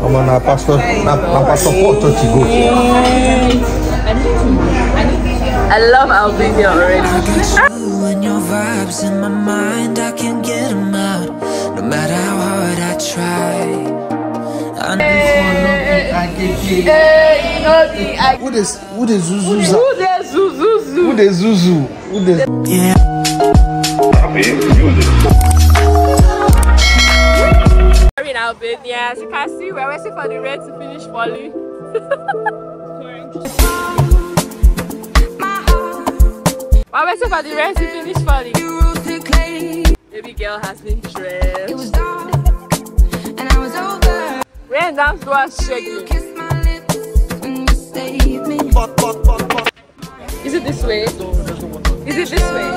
Come on, na passport to go. I love Albania already. And your vibes in my mind, I can't get them out. No matter how hard I try. Who the Zuzu? Who the Zuzu? Yeah. We're in Albania, as you can see, we're waiting for the rain to finish falling. We're waiting for the rain to finish falling. Baby girl has been dressed. It was dark, and I was over. Rain down to us shaking. Is it this way? Is it this way?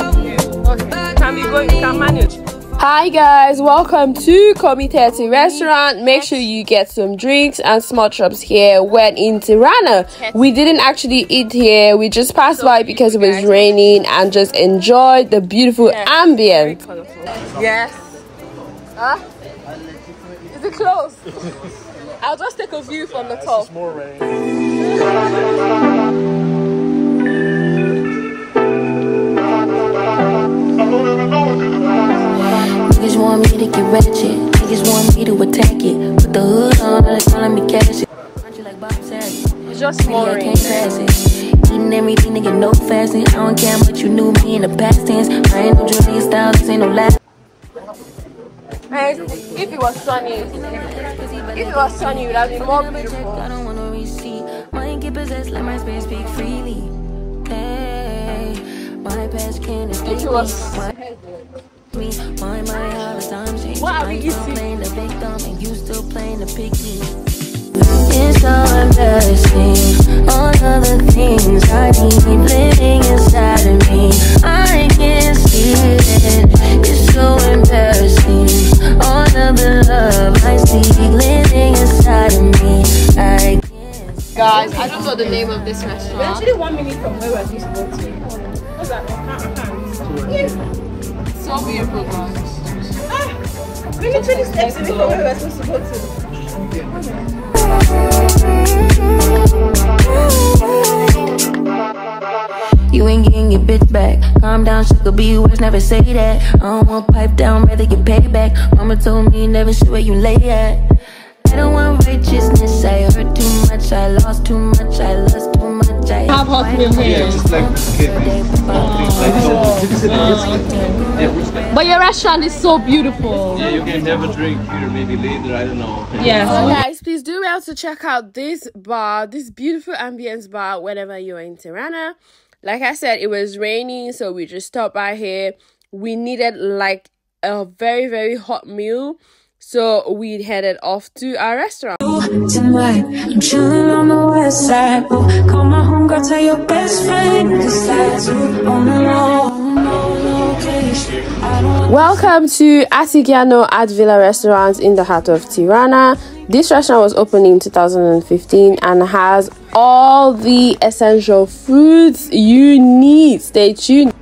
Okay. Can we go? You can manage. Hi guys, welcome to Komiteti restaurant. Make sure you get some drinks and small chops here. We're in Tirana. We didn't actually eat here. We just passed by because it was raining and just enjoyed the beautiful ambience. Yes. Huh? Is it close? I'll just take a view from the top. It's more rain. Niggas want me to get ratchet. Niggas want me to attack it. Put the hood on, they're telling me cash it. Aren't you like Bob said? It's just more rain. Eating everything, nigga, no fasting. I don't care what you knew me in the past tense. I ain't no Julia style, this ain't no laugh. If it was sunny, it would have been more beautiful. I don't wanna receipt. Mind get possessed, let my space speak freely. Hey, my past can't escape It was. me. My all the time change. What are we I'm eating? playing the victim and you still playing the picky. It's so embarrassing. All of the things I need living inside of me. I can't see it. It's so embarrassing. All of the love I see living inside of me. I can't see. Guys, I don't know the name of this restaurant. We're actually 1 minute from where we're supposed to go to. What's that? So beautiful, guys. We literally steps away from where we're supposed to go to. You ain't getting your bitch back. Calm down, shit could be worse, never say that. I don't want pipe down, rather get paid back. Mama told me never show where you lay at. I don't want righteousness, I hurt too much, I lost too much, I lost too much. I have hot meal here. Just like But your restaurant is so beautiful. Yeah, you can have a drink here maybe later, I don't know. Yeah. So guys, please do well to check out this bar, this beautiful ambience bar whenever you're in Tirana. Like I said, it was raining, so we just stopped by here. We needed like a very, very hot meal. So we headed off to our restaurant. Tonight, I'm chilling on the west side. Oh, call my homegirl, tell your best friend. On the location. Welcome to Artigiano at Villa Restaurant in the heart of Tirana. This restaurant was opened in 2015 and has all the essential foods you need. Stay tuned.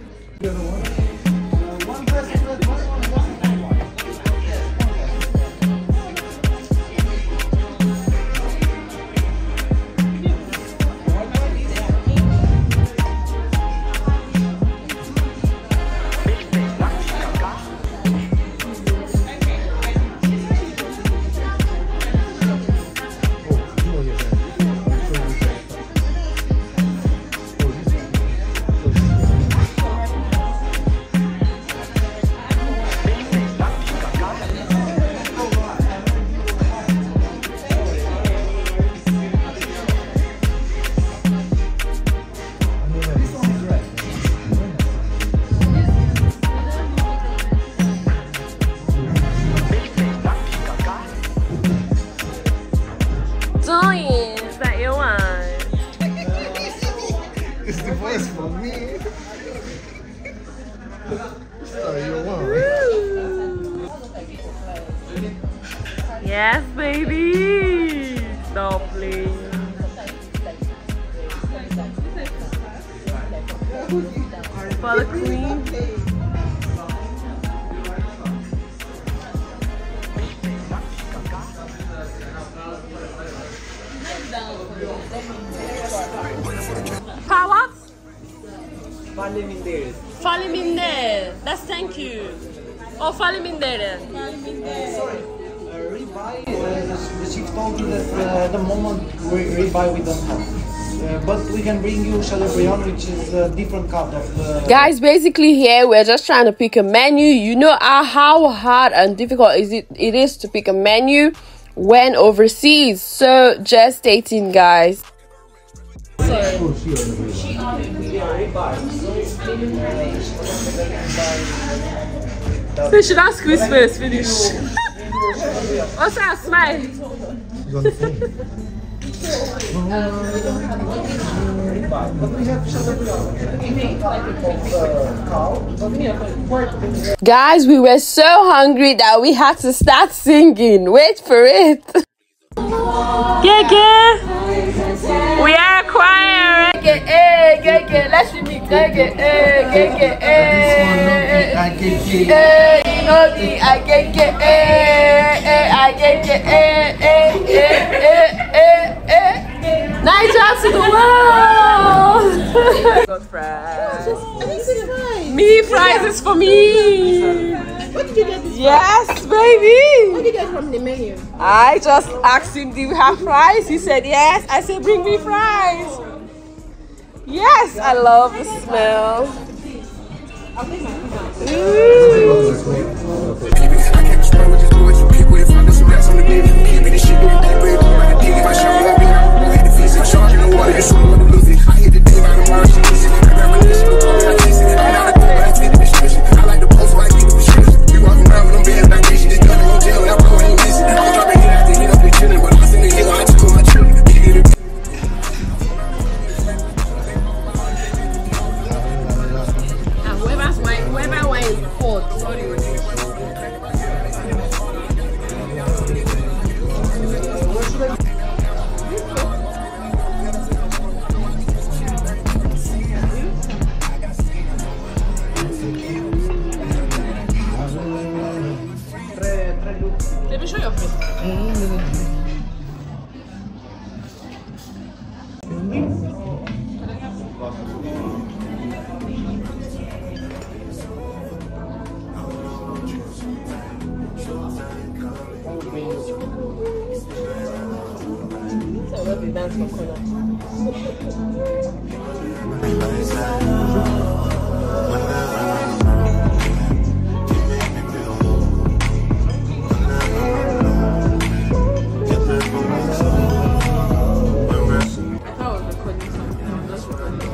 Is that your one? It's the voice for me. Yes, baby. Stop playing. For the queen. What? Faleminderes. Faleminderes. That's thank you. Oh, Faleminderes. Sorry, rebuy, the chief told me that at the moment rebuy we don't have. But we can bring you Chateaubriand, which is a different cut of the... Guys, basically here we're just trying to pick a menu. You know how hard and difficult it is to pick a menu when overseas. So just stay tuned, guys. They should ask Chris first, finish. What's that smile? She's on the phone. Guys, we were so hungry that we had to start singing. Wait for it. Gege, we are choir. Gege, gege, let's remix. Gege, gege, Niger to the world. Got fries. Me fries is for me. What did you get this Yes, baby. What did you get from the menu? I just asked him, do you have fries? He said yes. I said, bring me fries. Yes, I love the smell. Let me show your face.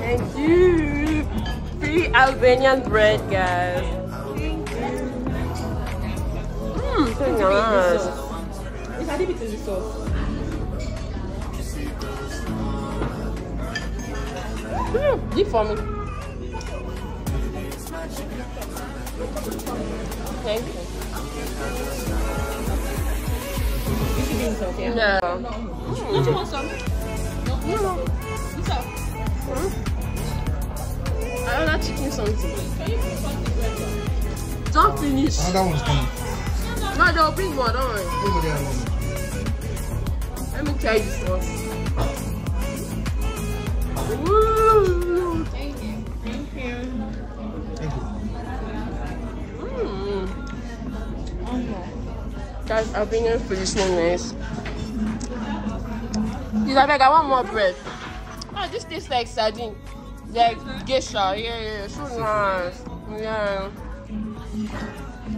Thank you. Free Albanian bread, guys. So nice. It's a little bit of the sauce. Deep for me. Thank you. You should be in sauce, yeah? No. Don't you want some? No. What's up? I want chicken something. Can you put something bread? Don't finish. Another one's coming. No, they'll bring more, don't worry. Over there. Let me try this one. Woo! Thank you. Thank you. Guys, I've been here for this one, nice. I want more bread. Oh, this tastes like sardine. Like geisha, yeah, so nice. Yeah.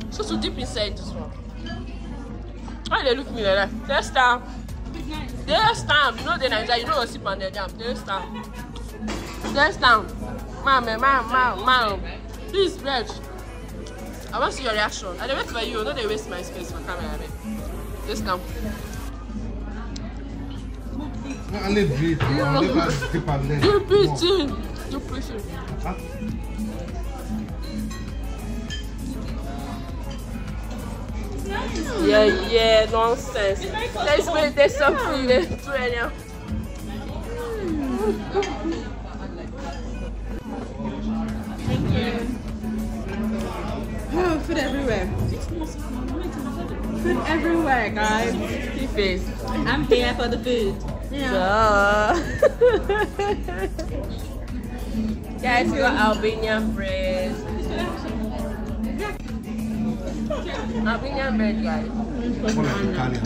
So to dip inside this one. Why they look at me like that? They stamp. They stamp. You know they Nigeria, you know what's sip on their jam. They stamp. They stamp. Mom. Please, bread. I want to see your reaction. I wait for you. No, they waste my space for camera. They stamp. I live it. You preaching. You preaching. Yeah, nonsense. Let's wait, there's something there to anyhow. Oh, food everywhere. food everywhere, guys. Keep face. I'm here for the food. Guys, we got Albanian bread. Albanian bread, guys. More like Italian.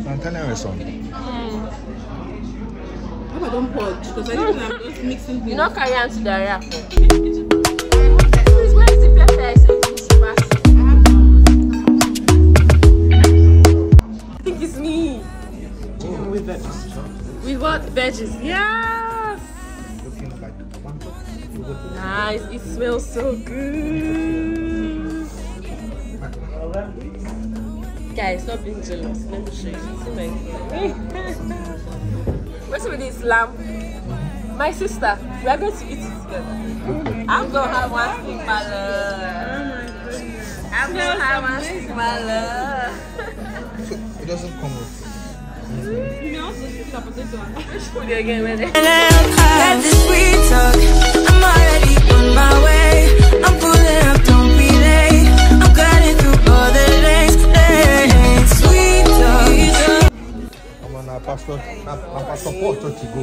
So Italian restaurant. I hope I don't purge because I think I'm just mixing things. You know, carry on to the area. Where is the pepper? I think it's me. With veggies. With what? Veggies? Yes! Looking like tomato. Nice, it smells so good. Guys, stop being jealous. Let me show you. See my what's with this lamb? My sister, we are going to eat it together. I'm going to have one stick, my love. I'm going to have one stick, my love. It doesn't come with. You may also stick up with this one. Put it again, ready? Let this sweet talk. I'm already on my way. I'm pulling up, don't be late. I'm cutting through all the lanes. Sweet talk. I'm on a passport to go.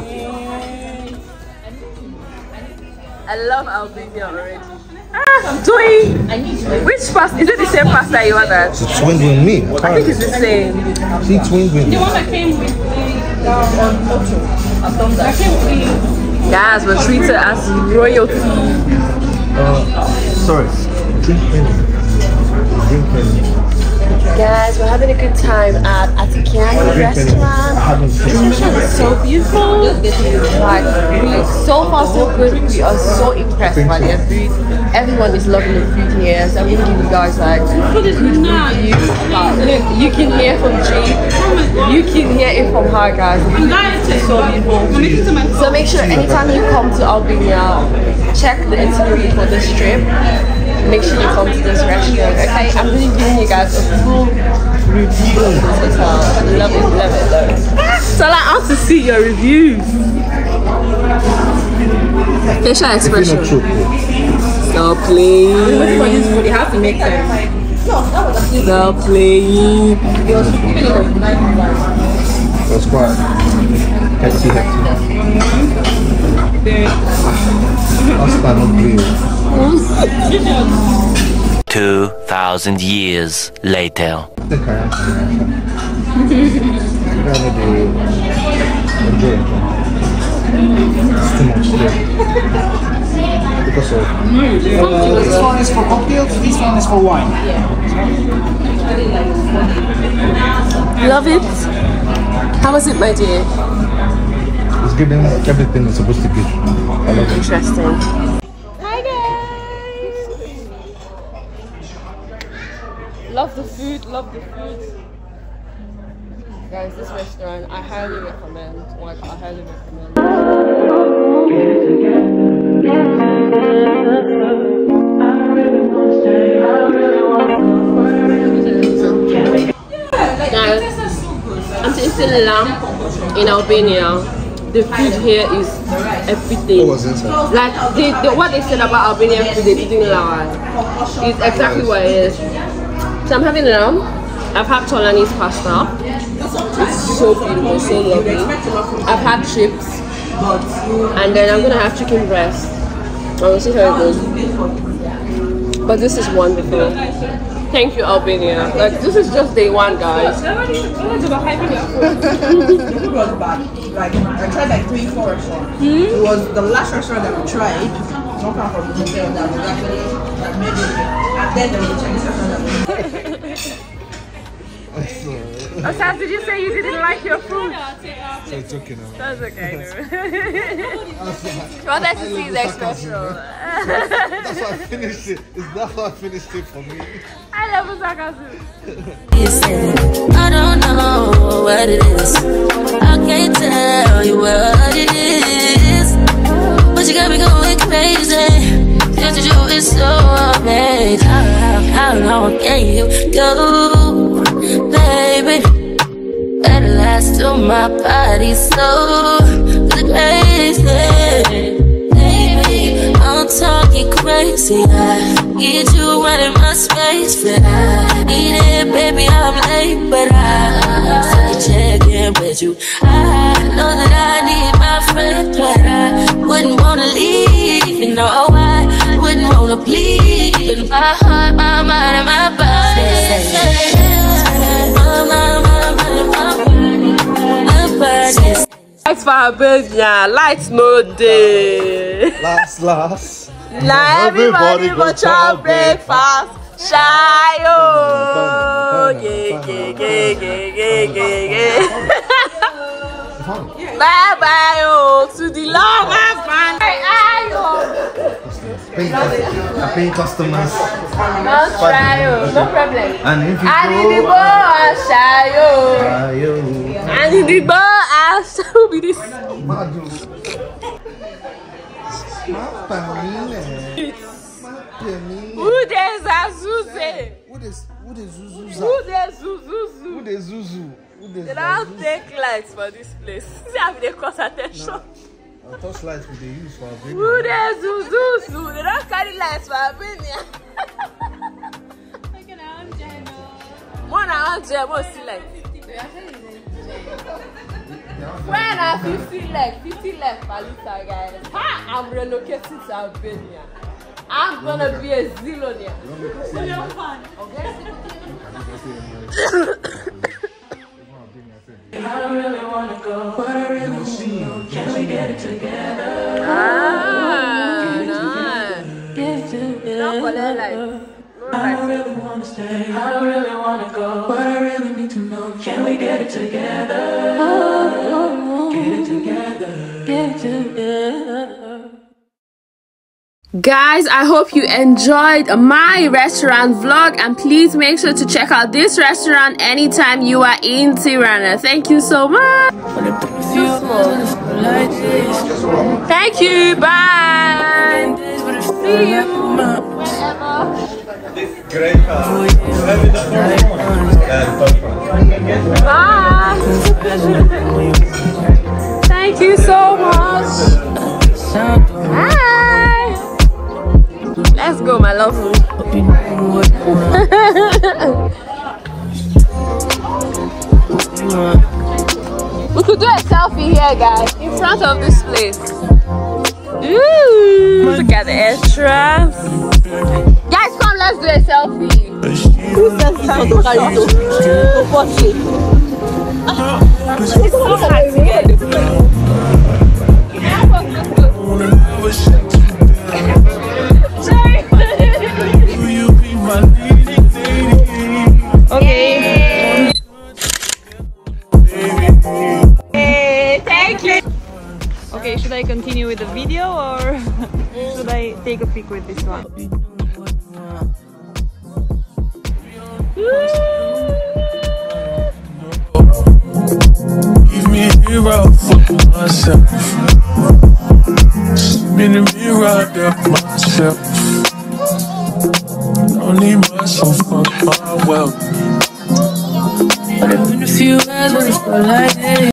I love Albania already. Doing which pasta? Is it the same pasta you ordered? She twinned with me. I think it's the same. She twinned with me. The one that came with the photo. That came with Guys, we're treated as royalty. Sorry. Drink penny. Drink penny. Guys, we're having a good time at Artigiano restaurant. This restaurant is so beautiful. Like, so far so good. We are so impressed by their food. Everyone is loving the food here. So I'm gonna give you guys like good review. Look, you can hear from G. You can hear it from her, guys. The food is so beautiful. So make sure anytime you come to Albania, check the itinerary for this trip. Make sure you come to this restaurant. Okay, I'm really giving you guys a full review of this hotel. Love it, love it, love it. So like, I want to see your reviews. Facial expression. Stop playing. you have to make them. Stop playing. That's quite hefty. That's not real. 2,000 years later. I think I am. It's too much there. Because of This one is for cocktails, this one is for wine. Love it. How was it, my dear? it's giving everything it's supposed to give. I love it. Interesting. Hi guys. Love the food. Love the food. Guys, this restaurant I highly recommend. Like, I highly recommend. Guys, I'm tasting lamb in Albania. The food here is everything. What was it? Like what they said about Albanian food, they didn't lie. It's exactly what it is. So I'm having lamb. I've had Tolani's pasta. It's so beautiful, so lovely. I've had chips, and then I'm gonna have chicken breast. We'll see how it goes. But this is wonderful. Thank you, Albania. Like, this is just day one, guys. Like, I tried like 3-4 restaurants. It was the last restaurant that we tried. Not far from the hotel that was actually like maybe, and then there was a Chinese restaurant that Osaf, did you say you didn't like your food? So it's okay now. That's okay. You wanted to see the expression. That's how I finished it. Is that how I finished it for me? I love Usakazu. I don't know what it is. I can't tell you what it is. But you got me going crazy. Just to do it so amazing. How long can you go, baby? At last to my body so crazy. Baby, I'm talking crazy. I get you out of my space, but I need it, baby. I'm late, but I check in with you. I know that I need my friend, but I wouldn't wanna leave. You know, I wouldn't wanna bleed in my heart, my mind, and my body. Lights for Albania, lights no day. Last. Now everybody go chop breakfast. Shy oh, Bye bye oh, to the long man. Paying customers. No try oh, no problem. And if you and in the bar, shy oh. And in the bar, who be this? Who there's a Zuze? Who the Zuzu? They don't take lights for this place. See how they cause attention. Touch lights we they use for Albania. Who there's Zuzu? They don't carry lights for Albania. Look at Angelo. One Angelo, see lights. When I 50 left Palita guys. I'm relocating to Albania. I'm gonna be a zillionaire. I don't really wanna go, but I really want to. Can we get it together? Get it together. I don't really wanna stay. I don't really wanna go, but I really need to know. Can we get it together? Get it together. Get it together. Guys, I hope you enjoyed my restaurant vlog, and please make sure to check out this restaurant anytime you are in Tirana. Thank you so much. Thank you. Bye. See you whenever. Bye. Thank you so much. Bye. Let's go, my love. We could do a selfie here, guys, in front of this place. Ooh, look at the extras. Guys, come, let's do a selfie. Who says Okay. Thank you. Okay, should I continue with the video or should I take a pic with this one? Give me a mirror for myself. Been a mirror of myself. Don't need myself for my wealth. But if you ever feel like